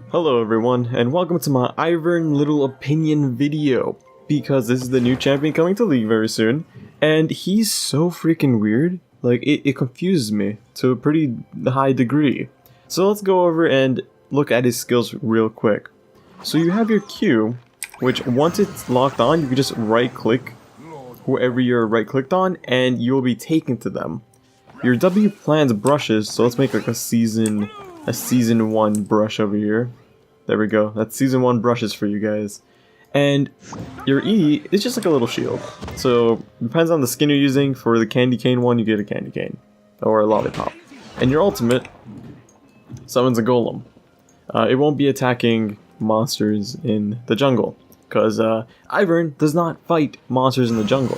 Hello everyone, and welcome to my Ivern little opinion video, because this is the new champion coming to League very soon, and he's so freaking weird, like it confuses me to a pretty high degree. So let's go over and look at his skills real quick. So you have your Q, which once it's locked on, you can just right click whoever you're right clicked on, and you'll be taken to them. Your W plans brushes, so let's make like a season 1 brush over here. There we go. That's season 1 brushes for you guys. And your E is just like a little shield. So depends on the skin you're using. For the candy cane one, you get a candy cane or a lollipop. And your ultimate summons a golem. It won't be attacking monsters in the jungle, because Ivern does not fight monsters in the jungle.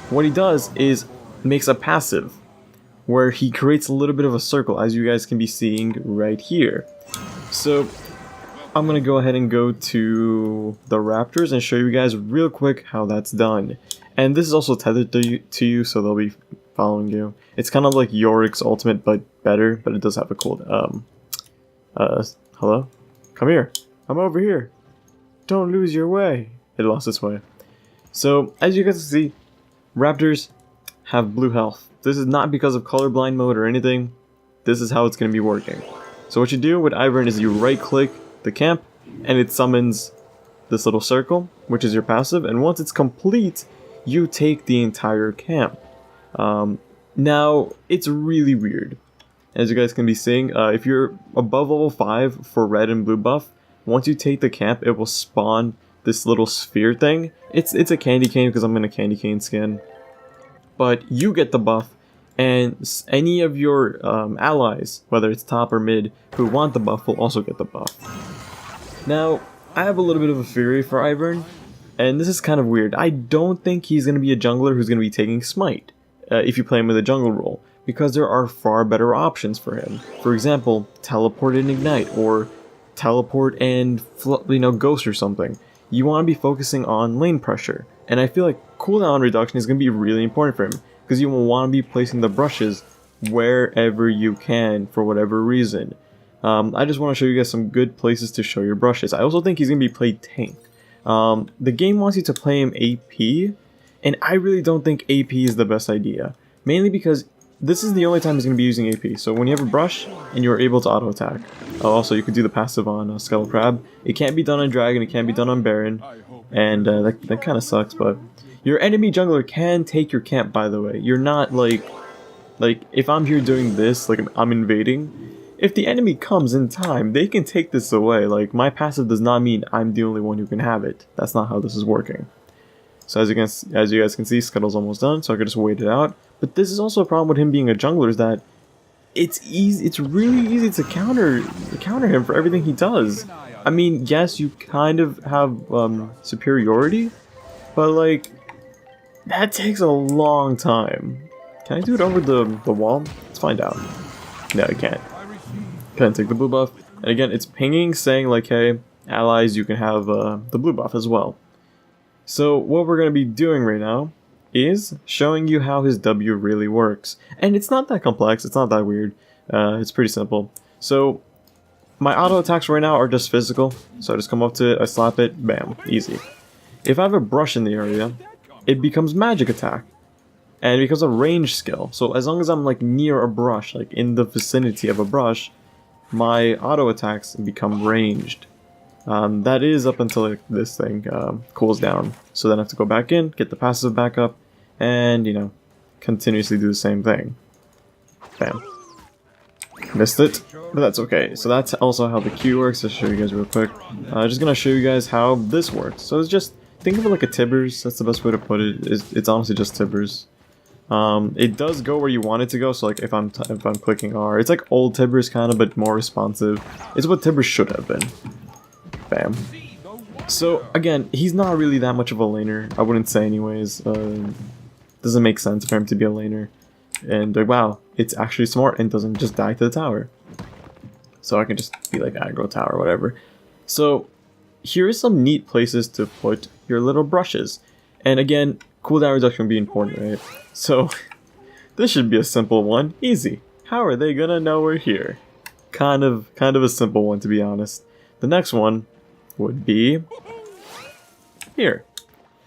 What he does is makes a passive where he creates a little bit of a circle, as you guys can be seeing right here. So I'm gonna go ahead and go to the raptors and show you guys real quick how that's done. And this is also tethered to you, so they'll be following you. It's kind of like Yorick's ultimate, but better, but it does have a cool, hello? Come here. I'm over here. Don't lose your way. It lost its way. So, as you guys can see, raptors have blue health. This is not because of colorblind mode or anything. This is how it's going to be working. So what you do with Ivern is you right click the camp and it summons this little circle, which is your passive, and once it's complete, you take the entire camp. Now, it's really weird. As you guys can be seeing, if you're above level 5 for red and blue buff, once you take the camp, it will spawn this little sphere thing. It's a candy cane because I'm in a candy cane skin. But you get the buff, and any of your allies, whether it's top or mid, who want the buff will also get the buff. Now, I have a little bit of a theory for Ivern, and this is kind of weird. I don't think he's going to be a jungler who's going to be taking smite, if you play him with a jungle role, because there are far better options for him. For example, teleport and ignite, or teleport and ghost or something. You want to be focusing on lane pressure, and I feel like cooldown reduction is going to be really important for him, because you will want to be placing the brushes wherever you can for whatever reason. I just want to show you guys some good places to show your brushes. I also think he's going to be played tank. The game wants you to play him AP, and I really don't think AP is the best idea, mainly because this is the only time he's going to be using AP. So when you have a brush and you're able to auto attack. Also, you could do the passive on Skeletal Crab. It can't be done on Dragon, it can't be done on Baron, and that kind of sucks, but your enemy jungler can take your camp, by the way. You're not like if I'm here doing this, like I'm invading, if the enemy comes in time, they can take this away. Like, my passive does not mean I'm the only one who can have it. That's not how this is working. So as you guys can see, Scuttle's almost done, so I could just wait it out. But this is also a problem with him being a jungler, is that it's really easy to counter him for everything he does. I mean, yes, you kind of have superiority, but like, that takes a long time. Can I do it over the wall? Let's find out. No, I can't. Can I take the blue buff? And again, it's pinging, saying like, hey, allies, you can have the blue buff as well. So what we're going to be doing right now is showing you how his W really works. And it's not that complex, it's not that weird, it's pretty simple. So my auto attacks right now are just physical, so I just come up to it, I slap it, bam, easy. If I have a brush in the area, it becomes magic attack, and it becomes a range skill. So as long as I'm like near a brush, like in the vicinity of a brush, my auto attacks become ranged. That is up until like, this thing cools down. So then I have to go back in, get the passive back up, and continuously do the same thing. Bam. Missed it, but that's okay. So that's also how the Q works. I'll show you guys real quick. Just gonna show you guys how this works. So it's just, think of it like a Tibbers. That's the best way to put it. It's honestly just Tibbers. It does go where you want it to go. So like if I'm clicking R, it's like old Tibbers kind of, but more responsive. It's what Tibbers should have been. Bam. So again, he's not really that much of a laner, I wouldn't say anyways. Doesn't make sense for him to be a laner. And wow, it's actually smart and doesn't just die to the tower. So I can just be like aggro tower or whatever. So here is some neat places to put your little brushes. And again, cooldown reduction would be important, right? So this should be a simple one, easy. How are they gonna know we're here? Kind of a simple one, to be honest. the next one would be here.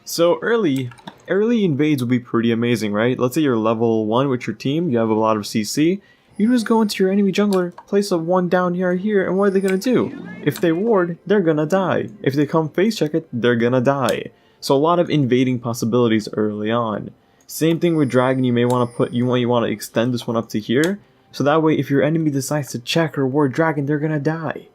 So early invades would be pretty amazing, right? Let's say you're level 1 with your team, you have a lot of CC. You just go into your enemy jungler, place a 1 down here, and what are they gonna do? If they ward, they're gonna die. If they come face check it, they're gonna die. So a lot of invading possibilities early on. Same thing with Dragon, you may want to you want to extend this one up to here, so that way if your enemy decides to check or ward Dragon, they're gonna die.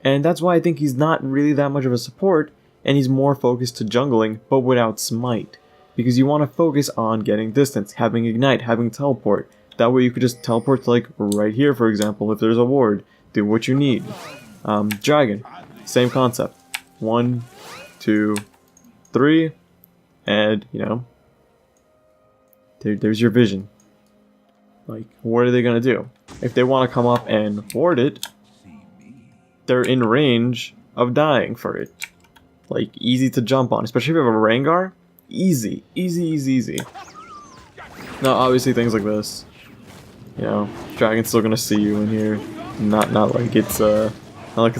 And that's why I think he's not really that much of a support, and he's more focused to jungling, but without smite. Because you want to focus on getting distance, having ignite, having teleport. That way you could just teleport to like right here, for example, if there's a ward. Do what you need. Dragon, same concept. 1, 2, 3, and you know, there's your vision. Like, what are they gonna do? If they want to come up and ward it, they're in range of dying for it. Like, easy to jump on, especially if you have a Rengar. Easy, easy, easy, easy. Now, obviously, things like this. You know, Dragon's still gonna see you in here. Not like it's a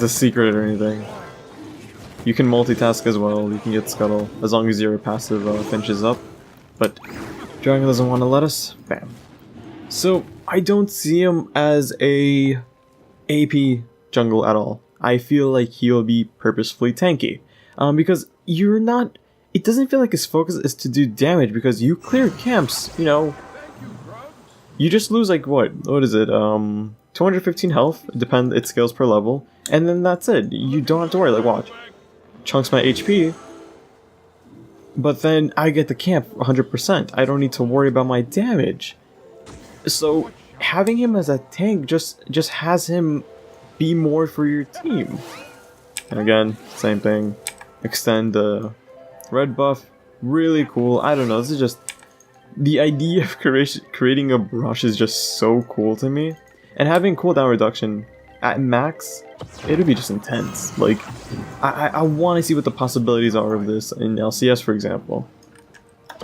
secret or anything. You can multitask as well. You can get Scuttle as long as your passive finishes up. But Dragon doesn't want to let us. Bam. So I don't see him as a AP jungle at all. I feel like he'll be purposefully tanky. Because you're not... It doesn't feel like his focus is to do damage, because you clear camps, you know. You just lose like, what is it, 215 health, it scales per level, and then that's it. You don't have to worry, like, watch. Chunks my HP, but then I get the camp 100%. I don't need to worry about my damage. So, having him as a tank just has him be more for your team. And again, same thing. Extend the red buff. Really cool. I don't know, this is just... The idea of creating a brush is just so cool to me. And having cooldown reduction at max, it'll be just intense. Like, I want to see what the possibilities are of this in LCS, for example.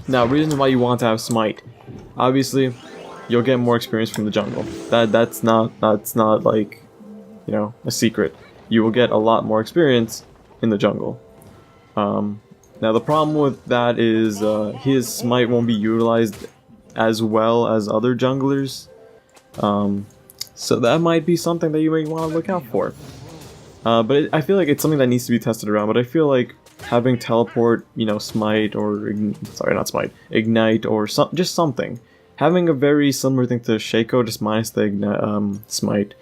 Now, reasons why you want to have smite. Obviously, you'll get more experience from the jungle. That's not like, you know, a secret. You will get a lot more experience in the jungle. Now the problem with that is his smite won't be utilized as well as other junglers. So that might be something that you may want to look out for. But I feel like it's something that needs to be tested around, but I feel like having teleport, you know, smite, or sorry, not smite, ignite, or just something. Having a very similar thing to Shaco, just minus the smite.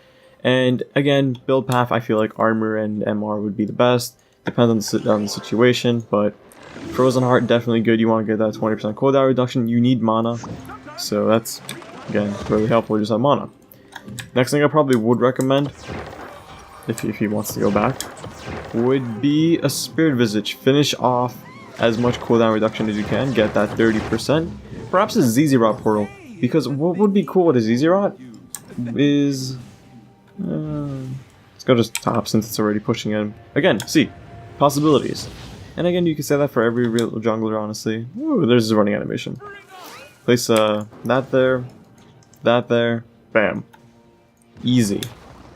And again, build path, I feel like armor and MR would be the best. Depends on the situation, but Frozen Heart, definitely good. You want to get that 20% cooldown reduction. You need mana, so that's, again, really helpful. You just have mana. Next thing I probably would recommend, if he wants to go back, would be a Spirit Visage. Finish off as much cooldown reduction as you can. Get that 30%. Perhaps a ZZ Rot portal, because what would be cool with a ZZ Rot is... let's go to top since it's already pushing in. Again, see, possibilities. And again, you can say that for every real jungler, honestly. Ooh, there's his running animation. Place that there, bam. Easy.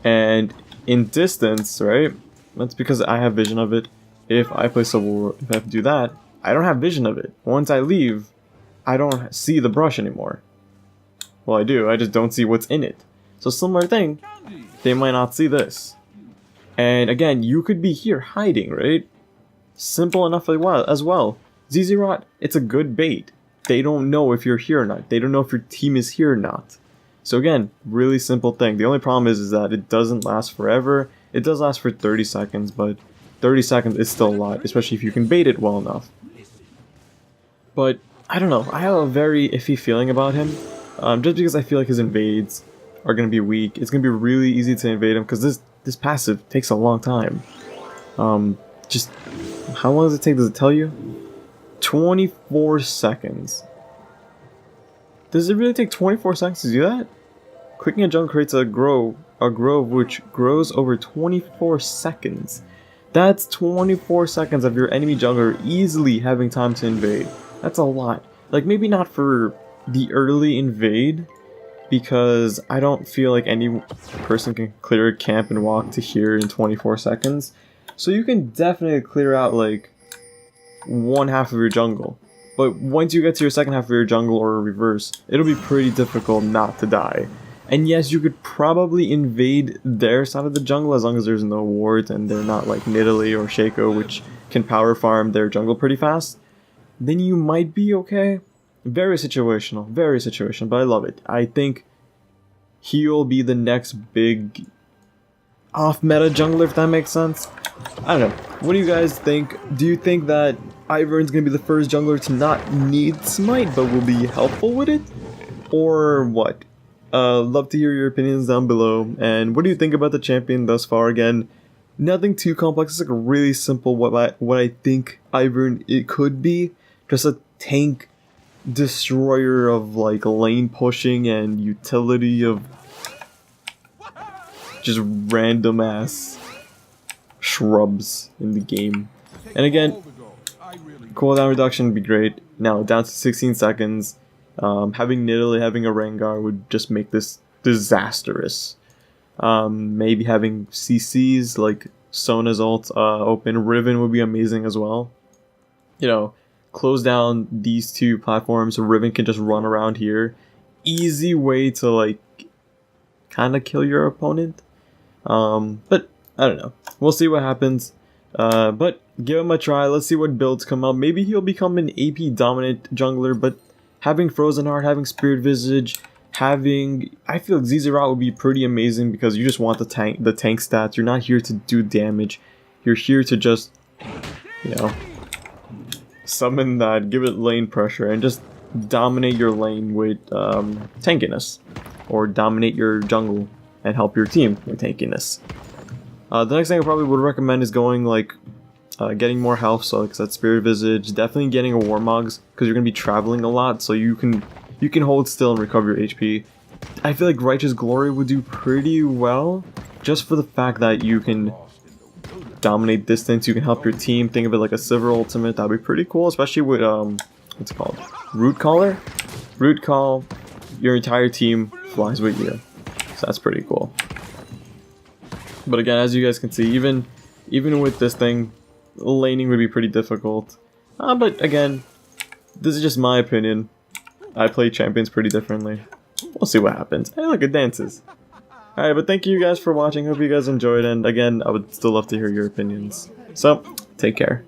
And in distance, right? That's because I have vision of it. If I place a war, if I have to do that, I don't have vision of it. Once I leave, I don't see the brush anymore. Well, I do, I just don't see what's in it. So similar thing, they might not see this. And again, you could be here hiding, right? Simple enough as well. ZZ Rot, it's a good bait. They don't know if you're here or not. They don't know if your team is here or not. So again, really simple thing. The only problem is that it doesn't last forever. It does last for 30 seconds, but 30 seconds is still a lot, especially if you can bait it well enough. But, I don't know, I have a very iffy feeling about him. Just because I feel like his invades are going to be weak. It's going to be really easy to invade him, because this passive takes a long time. Just, how long does it take? Does it tell you? 24 seconds. Does it really take 24 seconds to do that? Clicking a jungle creates a grove which grows over 24 seconds. That's 24 seconds of your enemy jungler easily having time to invade. That's a lot. Like, maybe not for the early invade, because I don't feel like any person can clear a camp and walk to here in 24 seconds. So you can definitely clear out like one half of your jungle. But once you get to your second half of your jungle or reverse, it'll be pretty difficult not to die. And yes, you could probably invade their side of the jungle as long as there's no wards and they're not like Nidalee or Shaco, which can power farm their jungle pretty fast. Then you might be okay. Very situational, but I love it. I think he'll be the next big off-meta jungler, if that makes sense. I don't know. What do you guys think? Do you think that Ivern's gonna be the first jungler to not need smite, but will be helpful with it? Or what? Love to hear your opinions down below. And what do you think about the champion thus far? Again, nothing too complex. It's like a really simple what I think Ivern it could be. Just a tank destroyer of like lane pushing and utility of just random ass shrubs in the game. And again, cooldown reduction would be great. Now down to 16 seconds. Having Nidalee, having a Rengar would just make this disastrous. Maybe having CCs like Sona's ult open. Riven would be amazing as well. You know, close down these two platforms so Riven can just run around here. Easy way to like kind of kill your opponent. But I don't know. We'll see what happens. But give him a try. Let's see what builds come out. Maybe he'll become an AP dominant jungler, but having Frozen Heart, having Spirit Visage, having... I feel like Xyzerot would be pretty amazing because you just want the tank stats. You're not here to do damage. You're here to just, you know, summon that, give it lane pressure, and just dominate your lane with tankiness. Or dominate your jungle and help your team with tankiness. The next thing I probably would recommend is going like getting more health, so like that Spirit Visage, definitely getting a Warmogs because you're gonna be traveling a lot, so you can hold still and recover your HP. I feel like Righteous Glory would do pretty well, just for the fact that you can dominate distance, you can help your team. Think of it like a Sivir ultimate. That'd be pretty cool, especially with what's it called? Root Caller. Root Call. Your entire team flies with you, so that's pretty cool. But again, as you guys can see, even with this thing, laning would be pretty difficult. But again, this is just my opinion. I play champions pretty differently. We'll see what happens. Hey, look, it dances. Alright, but thank you guys for watching. Hope you guys enjoyed. And again, I would still love to hear your opinions. So, take care.